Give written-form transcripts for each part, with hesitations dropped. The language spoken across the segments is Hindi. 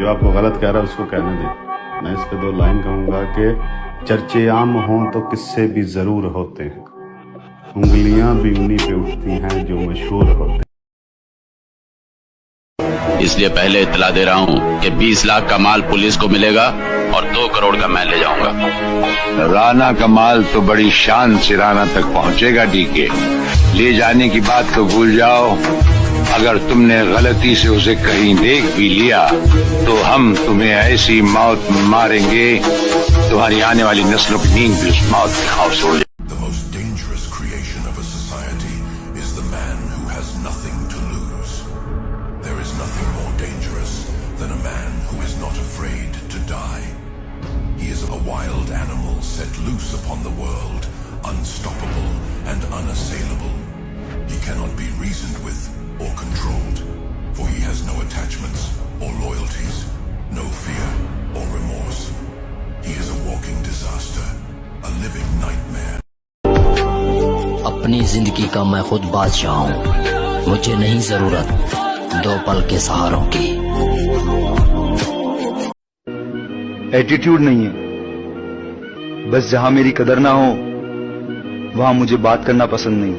जो आपको गलत कह रहा है उसको कहने दें। मैं इस पे 2 लाइन कहूँगा कि चर्चे आम हों तो किस्से भी ज़रूर होते हैं, उंगलियां भी उन्हीं पे उठती हैं जो मशहूर होते हैं। इसलिए पहले इतला दे रहा हूँ कि 20 लाख का माल पुलिस को मिलेगा और 2 करोड़ का मैं ले जाऊंगा। राना का माल तो बड़ी शान से राना तक पहुंचेगा डीके। ले जाने की बात तो भूल जाओ। अगर तुमने गलती से उसे कहीं देख भी लिया तो हम तुम्हें ऐसी मौत मारेंगे, तुम्हारी आने वाली नस्लों की नींद भी उस मौत के खौफ से उड़ जाएगी। Than a man who is not afraid to die. He is a wild animal set loose upon the world, unstoppable and unassailable. He cannot be reasoned with or controlled, for he has no attachments or loyalties, no fear or remorse. He is a walking disaster, a living nightmare. अपनी जिंदगी का मैं खुद बादशाह हूँ, मुझे नहीं जरूरत 2 पल के सहारों की। एटीट्यूड नहीं है, बस जहां मेरी कदर ना हो वहां मुझे बात करना पसंद नहीं।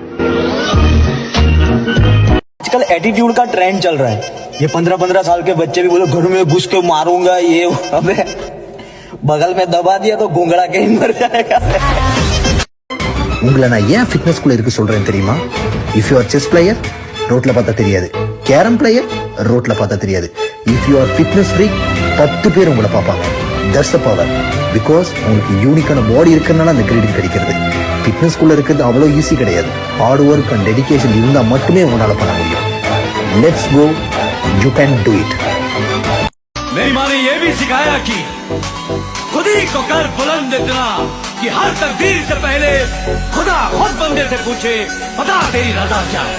आजकल एटीट्यूड का ट्रेंड चल रहा है। ये 15-15 साल के बच्चे भी बोले घर में घुस के मारूंगा, ये अबे बगल में दबा दिया तो घुंगड़ा के ही मर जाएगा। உங்களை நான் ஏன் ஃபிட்னஸ்குள்ள இருக்கு சொல்றேன் தெரியுமா? If you are chess player ரோட்ல பார்த்தா தெரியாது, கேரம் பிளேயர் ரோட்ல பார்த்தா தெரியாது. If you are fitness freak 10 பேர் உங்களை பார்ப்பாங்க. That's the power. பிகாஸ் உங்களுக்கு யூனிக்கான பாடி இருக்கிறதுனால அந்த கிரெடிட் கிடைக்கிறது. ஃபிட்னஸ்குள்ள இருக்கிறது அவ்வளோ ஈஸி கிடையாது. ஹார்ட் ஒர்க் அண்ட் டெடிகேஷன் இருந்தால் மட்டுமே உங்களால் பண்ண முடியும். Let's go, you can do it. मेरी माँ ने ये भी सिखाया कि खुद ही को कर बुलंद इतना कि हर तकदीर से पहले खुदा खुद बंदे से पूछे, बता तेरी रजा क्या है।